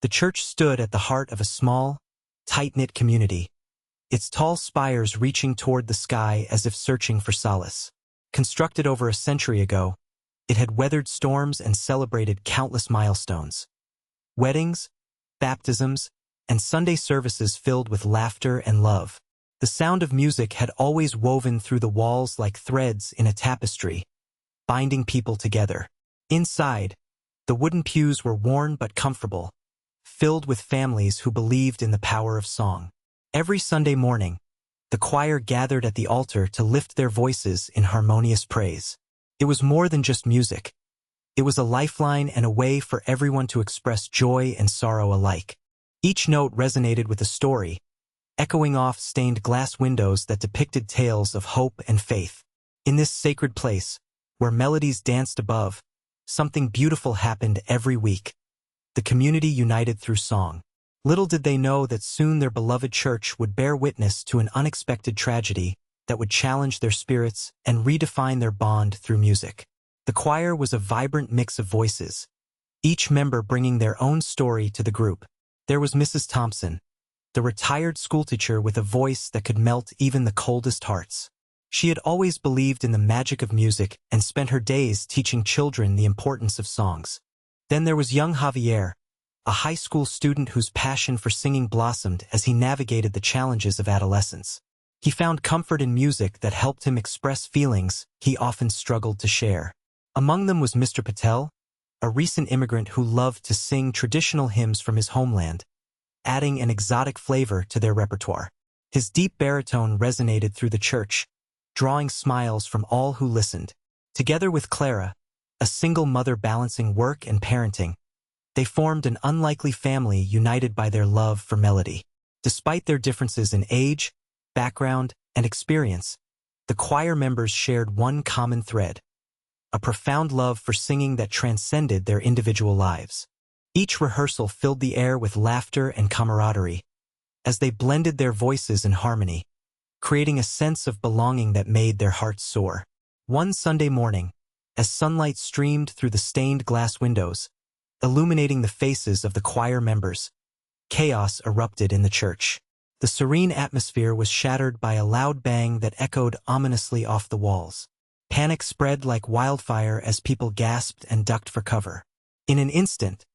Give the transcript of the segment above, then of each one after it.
The church stood at the heart of a small, tight-knit community, its tall spires reaching toward the sky as if searching for solace. Constructed over a century ago, it had weathered storms and celebrated countless milestones. Weddings, baptisms, and Sunday services filled with laughter and love. The sound of music had always woven through the walls like threads in a tapestry, binding people together. Inside, the wooden pews were worn but comfortable, filled with families who believed in the power of song. Every Sunday morning, the choir gathered at the altar to lift their voices in harmonious praise. It was more than just music. It was a lifeline and a way for everyone to express joy and sorrow alike. Each note resonated with a story, echoing off stained glass windows that depicted tales of hope and faith. In this sacred place, where melodies danced above, something beautiful happened every week. The community united through song. Little did they know that soon their beloved church would bear witness to an unexpected tragedy that would challenge their spirits and redefine their bond through music. The choir was a vibrant mix of voices, each member bringing their own story to the group. There was Mrs. Thompson, the retired schoolteacher with a voice that could melt even the coldest hearts. She had always believed in the magic of music and spent her days teaching children the importance of songs. Then there was young Javier, a high school student whose passion for singing blossomed as he navigated the challenges of adolescence. He found comfort in music that helped him express feelings he often struggled to share. Among them was Mr. Patel, a recent immigrant who loved to sing traditional hymns from his homeland, adding an exotic flavor to their repertoire. His deep baritone resonated through the church, drawing smiles from all who listened. Together with Clara, a single mother balancing work and parenting, they formed an unlikely family united by their love for melody. Despite their differences in age, background, and experience, the choir members shared one common thread: a profound love for singing that transcended their individual lives. Each rehearsal filled the air with laughter and camaraderie, as they blended their voices in harmony, creating a sense of belonging that made their hearts soar. One Sunday morning, as sunlight streamed through the stained glass windows, illuminating the faces of the choir members, chaos erupted in the church. The serene atmosphere was shattered by a loud bang that echoed ominously off the walls. Panic spread like wildfire as people gasped and ducked for cover. In an instant,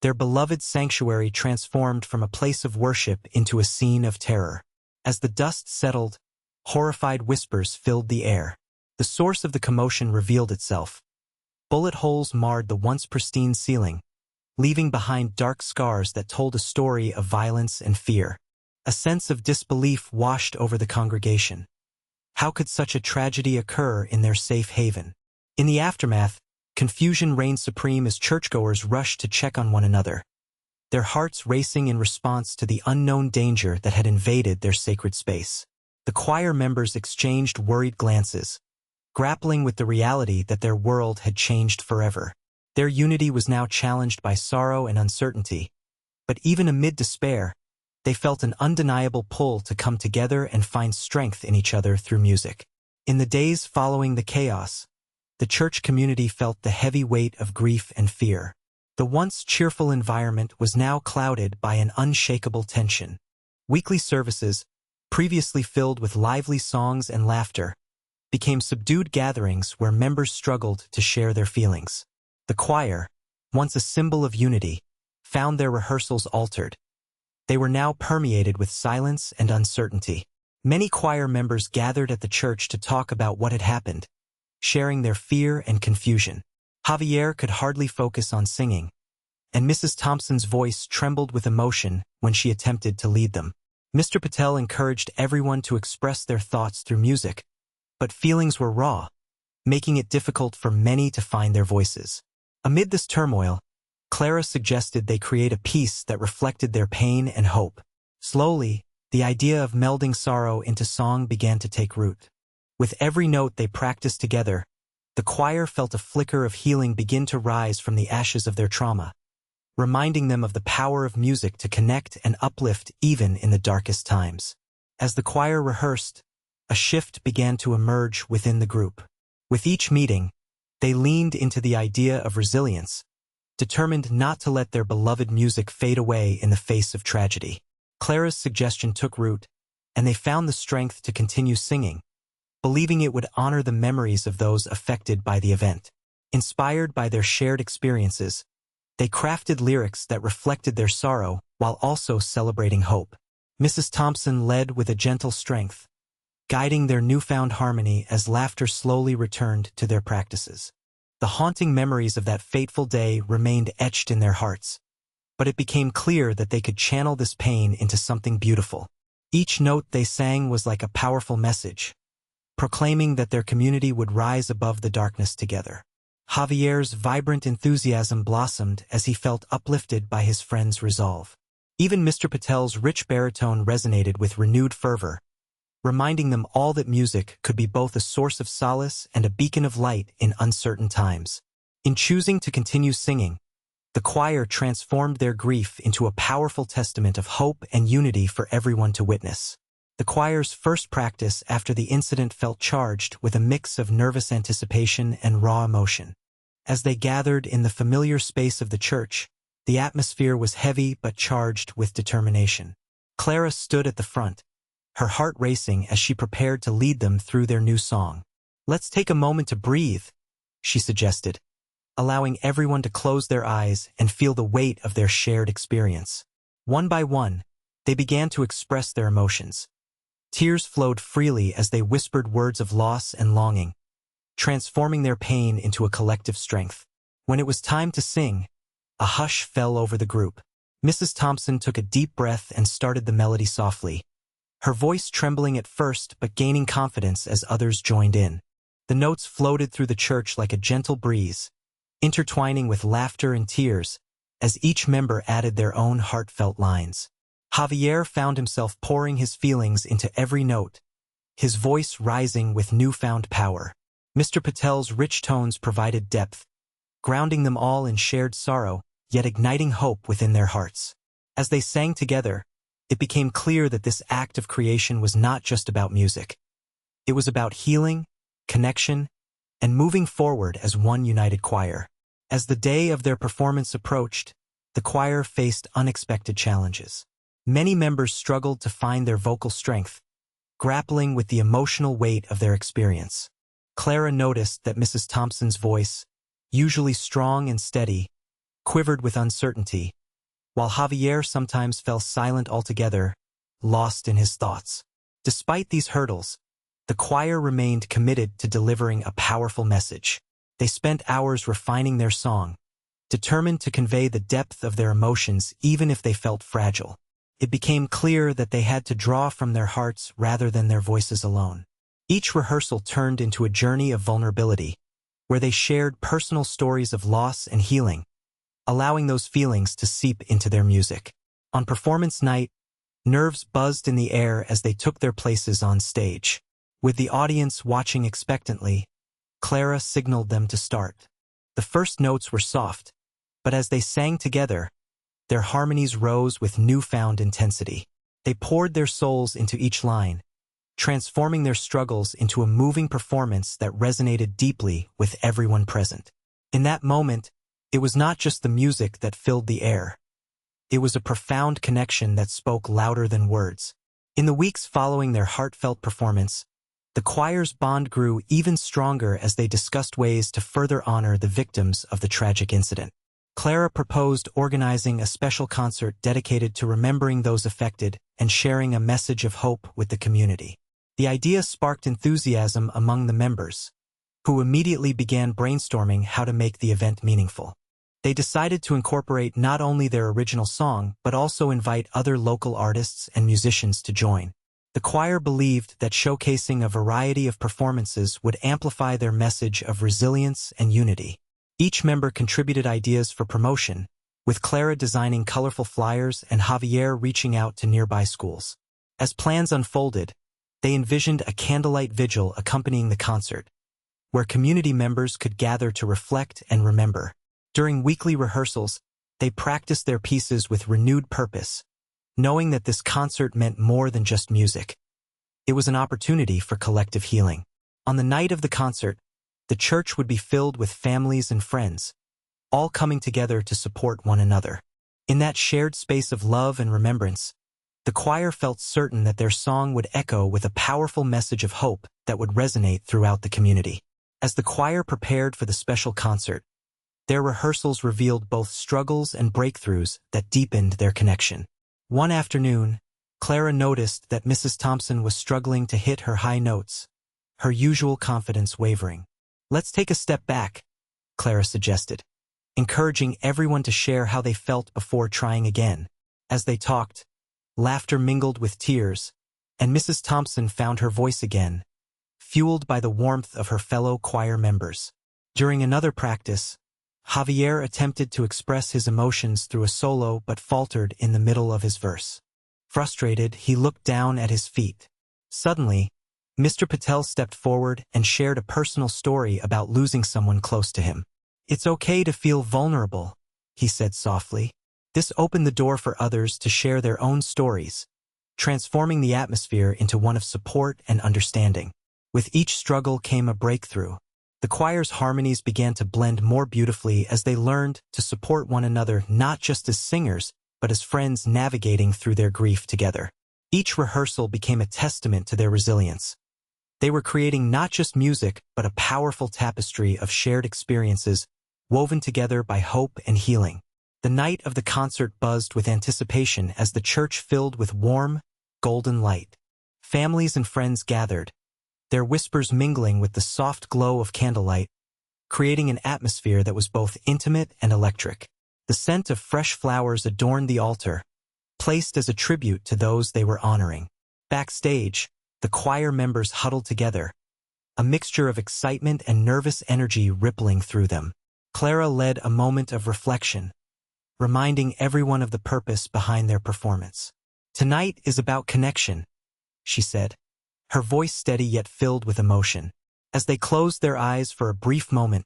their beloved sanctuary transformed from a place of worship into a scene of terror. As the dust settled, horrified whispers filled the air. The source of the commotion revealed itself. Bullet holes marred the once pristine ceiling, leaving behind dark scars that told a story of violence and fear. A sense of disbelief washed over the congregation. How could such a tragedy occur in their safe haven? In the aftermath, confusion reigned supreme as churchgoers rushed to check on one another, their hearts racing in response to the unknown danger that had invaded their sacred space. The choir members exchanged worried glances, grappling with the reality that their world had changed forever. Their unity was now challenged by sorrow and uncertainty, but even amid despair, they felt an undeniable pull to come together and find strength in each other through music. In the days following the chaos, the church community felt the heavy weight of grief and fear. The once cheerful environment was now clouded by an unshakable tension. Weekly services, previously filled with lively songs and laughter, became subdued gatherings where members struggled to share their feelings. The choir, once a symbol of unity, found their rehearsals altered. They were now permeated with silence and uncertainty. Many choir members gathered at the church to talk about what had happened, sharing their fear and confusion. Javier could hardly focus on singing, and Mrs. Thompson's voice trembled with emotion when she attempted to lead them. Mr. Patel encouraged everyone to express their thoughts through music, but feelings were raw, making it difficult for many to find their voices. Amid this turmoil, Clara suggested they create a piece that reflected their pain and hope. Slowly, the idea of melding sorrow into song began to take root. With every note they practiced together, the choir felt a flicker of healing begin to rise from the ashes of their trauma, reminding them of the power of music to connect and uplift even in the darkest times. As the choir rehearsed, a shift began to emerge within the group. With each meeting, they leaned into the idea of resilience, determined not to let their beloved music fade away in the face of tragedy. Clara's suggestion took root, and they found the strength to continue singing, believing it would honor the memories of those affected by the event. Inspired by their shared experiences, they crafted lyrics that reflected their sorrow while also celebrating hope. Mrs. Thompson led with a gentle strength, guiding their newfound harmony as laughter slowly returned to their practices. The haunting memories of that fateful day remained etched in their hearts, but it became clear that they could channel this pain into something beautiful. Each note they sang was like a powerful message, proclaiming that their community would rise above the darkness together. Javier's vibrant enthusiasm blossomed as he felt uplifted by his friends' resolve. Even Mr. Patel's rich baritone resonated with renewed fervor, reminding them all that music could be both a source of solace and a beacon of light in uncertain times. In choosing to continue singing, the choir transformed their grief into a powerful testament of hope and unity for everyone to witness. The choir's first practice after the incident felt charged with a mix of nervous anticipation and raw emotion. As they gathered in the familiar space of the church, the atmosphere was heavy but charged with determination. Clara stood at the front, her heart racing as she prepared to lead them through their new song. "Let's take a moment to breathe," she suggested, allowing everyone to close their eyes and feel the weight of their shared experience. One by one, they began to express their emotions. Tears flowed freely as they whispered words of loss and longing, transforming their pain into a collective strength. When it was time to sing, a hush fell over the group. Mrs. Thompson took a deep breath and started the melody softly, her voice trembling at first but gaining confidence as others joined in. The notes floated through the church like a gentle breeze, intertwining with laughter and tears as each member added their own heartfelt lines. Javier found himself pouring his feelings into every note, his voice rising with newfound power. Mr. Patel's rich tones provided depth, grounding them all in shared sorrow, yet igniting hope within their hearts. As they sang together, it became clear that this act of creation was not just about music. It was about healing, connection, and moving forward as one united choir. As the day of their performance approached, the choir faced unexpected challenges. Many members struggled to find their vocal strength, grappling with the emotional weight of their experience. Clara noticed that Mrs. Thompson's voice, usually strong and steady, quivered with uncertainty, while Javier sometimes fell silent altogether, lost in his thoughts. Despite these hurdles, the choir remained committed to delivering a powerful message. They spent hours refining their song, determined to convey the depth of their emotions even if they felt fragile. It became clear that they had to draw from their hearts rather than their voices alone. Each rehearsal turned into a journey of vulnerability, where they shared personal stories of loss and healing, allowing those feelings to seep into their music. On performance night, nerves buzzed in the air as they took their places on stage. With the audience watching expectantly, Clara signaled them to start. The first notes were soft, but as they sang together, their harmonies rose with newfound intensity. They poured their souls into each line, transforming their struggles into a moving performance that resonated deeply with everyone present. In that moment, it was not just the music that filled the air. It was a profound connection that spoke louder than words. In the weeks following their heartfelt performance, the choir's bond grew even stronger as they discussed ways to further honor the victims of the tragic incident. Clara proposed organizing a special concert dedicated to remembering those affected and sharing a message of hope with the community. The idea sparked enthusiasm among the members, who immediately began brainstorming how to make the event meaningful. They decided to incorporate not only their original song but also invite other local artists and musicians to join. The choir believed that showcasing a variety of performances would amplify their message of resilience and unity. Each member contributed ideas for promotion, with Clara designing colorful flyers and Javier reaching out to nearby schools. As plans unfolded, they envisioned a candlelight vigil accompanying the concert, where community members could gather to reflect and remember. During weekly rehearsals, they practiced their pieces with renewed purpose, knowing that this concert meant more than just music. It was an opportunity for collective healing. On the night of the concert, the church would be filled with families and friends, all coming together to support one another. In that shared space of love and remembrance, the choir felt certain that their song would echo with a powerful message of hope that would resonate throughout the community. As the choir prepared for the special concert, their rehearsals revealed both struggles and breakthroughs that deepened their connection. One afternoon, Clara noticed that Mrs. Thompson was struggling to hit her high notes, her usual confidence wavering. "Let's take a step back," Clara suggested, encouraging everyone to share how they felt before trying again. As they talked, laughter mingled with tears, and Mrs. Thompson found her voice again, fueled by the warmth of her fellow choir members. During another practice, Javier attempted to express his emotions through a solo but faltered in the middle of his verse. Frustrated, he looked down at his feet. Suddenly, Mr. Patel stepped forward and shared a personal story about losing someone close to him. "It's okay to feel vulnerable," he said softly. This opened the door for others to share their own stories, transforming the atmosphere into one of support and understanding. With each struggle came a breakthrough. The choir's harmonies began to blend more beautifully as they learned to support one another not just as singers, but as friends navigating through their grief together. Each rehearsal became a testament to their resilience. They were creating not just music, but a powerful tapestry of shared experiences woven together by hope and healing. The night of the concert buzzed with anticipation as the church filled with warm, golden light. Families and friends gathered, their whispers mingling with the soft glow of candlelight, creating an atmosphere that was both intimate and electric. The scent of fresh flowers adorned the altar, placed as a tribute to those they were honoring. Backstage, the choir members huddled together, a mixture of excitement and nervous energy rippling through them. Clara led a moment of reflection, reminding everyone of the purpose behind their performance. "Tonight is about connection," she said, her voice steady yet filled with emotion. As they closed their eyes for a brief moment,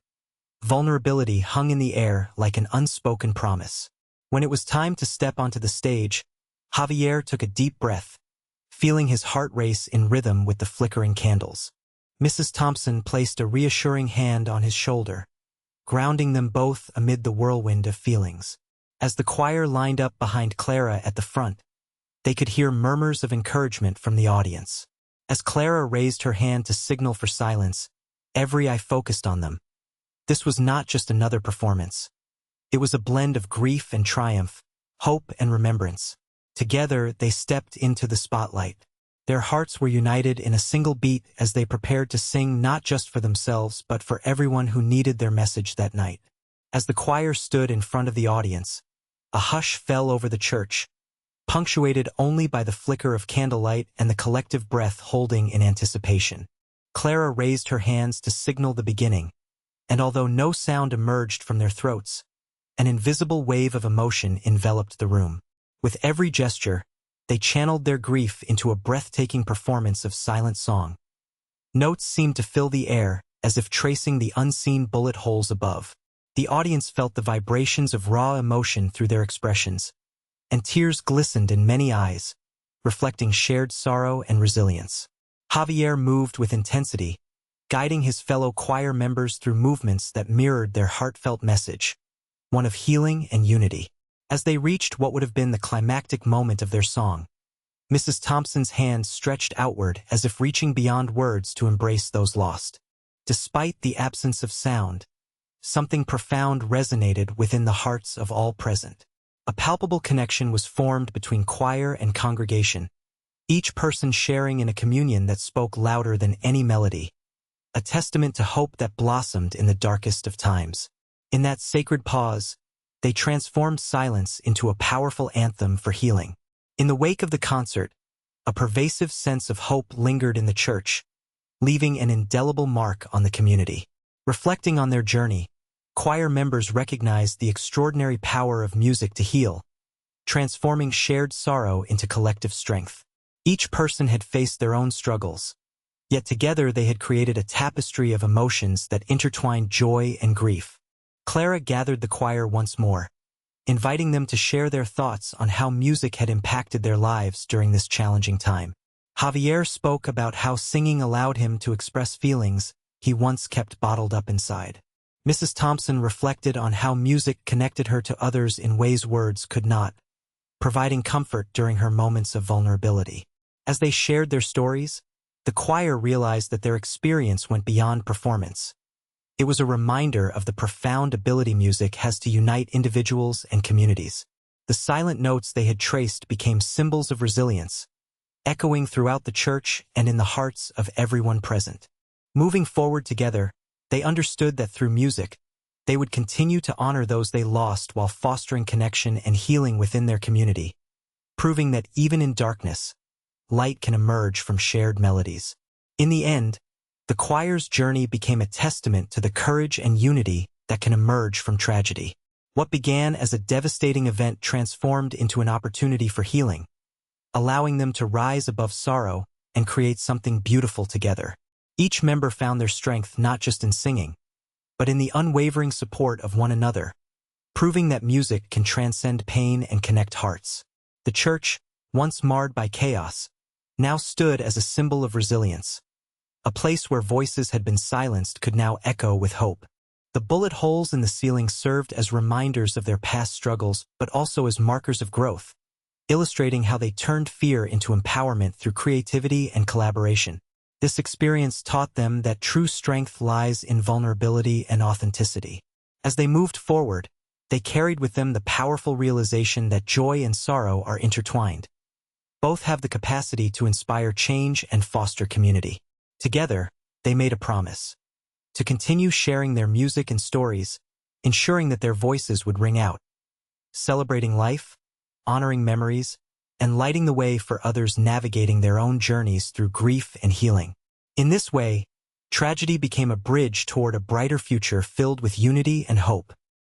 vulnerability hung in the air like an unspoken promise. When it was time to step onto the stage, Javier took a deep breath, feeling his heart race in rhythm with the flickering candles. Mrs. Thompson placed a reassuring hand on his shoulder, grounding them both amid the whirlwind of feelings. As the choir lined up behind Clara at the front, they could hear murmurs of encouragement from the audience. As Clara raised her hand to signal for silence, every eye focused on them. This was not just another performance. It was a blend of grief and triumph, hope and remembrance. Together, they stepped into the spotlight. Their hearts were united in a single beat as they prepared to sing not just for themselves but for everyone who needed their message that night. As the choir stood in front of the audience, a hush fell over the church, punctuated only by the flicker of candlelight and the collective breath holding in anticipation. Clara raised her hands to signal the beginning, and although no sound emerged from their throats, an invisible wave of emotion enveloped the room. With every gesture, they channeled their grief into a breathtaking performance of silent song. Notes seemed to fill the air, as if tracing the unseen bullet holes above. The audience felt the vibrations of raw emotion through their expressions, and tears glistened in many eyes, reflecting shared sorrow and resilience. Javier moved with intensity, guiding his fellow choir members through movements that mirrored their heartfelt message, one of healing and unity. As they reached what would have been the climactic moment of their song, Mrs. Thompson's hands stretched outward as if reaching beyond words to embrace those lost. Despite the absence of sound, something profound resonated within the hearts of all present. A palpable connection was formed between choir and congregation, each person sharing in a communion that spoke louder than any melody, a testament to hope that blossomed in the darkest of times. In that sacred pause, they transformed silence into a powerful anthem for healing. In the wake of the concert, a pervasive sense of hope lingered in the church, leaving an indelible mark on the community. Reflecting on their journey, choir members recognized the extraordinary power of music to heal, transforming shared sorrow into collective strength. Each person had faced their own struggles, yet together they had created a tapestry of emotions that intertwined joy and grief. Clara gathered the choir once more, inviting them to share their thoughts on how music had impacted their lives during this challenging time. Javier spoke about how singing allowed him to express feelings he once kept bottled up inside. Mrs. Thompson reflected on how music connected her to others in ways words could not, providing comfort during her moments of vulnerability. As they shared their stories, the choir realized that their experience went beyond performance. It was a reminder of the profound ability music has to unite individuals and communities. The silent notes they had traced became symbols of resilience, echoing throughout the church and in the hearts of everyone present. Moving forward together, they understood that through music, they would continue to honor those they lost while fostering connection and healing within their community, proving that even in darkness, light can emerge from shared melodies. In the end, the choir's journey became a testament to the courage and unity that can emerge from tragedy. What began as a devastating event transformed into an opportunity for healing, allowing them to rise above sorrow and create something beautiful together. Each member found their strength not just in singing, but in the unwavering support of one another, proving that music can transcend pain and connect hearts. The church, once marred by chaos, now stood as a symbol of resilience. A place where voices had been silenced could now echo with hope. The bullet holes in the ceiling served as reminders of their past struggles, but also as markers of growth, illustrating how they turned fear into empowerment through creativity and collaboration. This experience taught them that true strength lies in vulnerability and authenticity. As they moved forward, they carried with them the powerful realization that joy and sorrow are intertwined. Both have the capacity to inspire change and foster community. Together, they made a promise to continue sharing their music and stories, ensuring that their voices would ring out, celebrating life, honoring memories, and lighting the way for others navigating their own journeys through grief and healing. In this way, tragedy became a bridge toward a brighter future filled with unity and hope.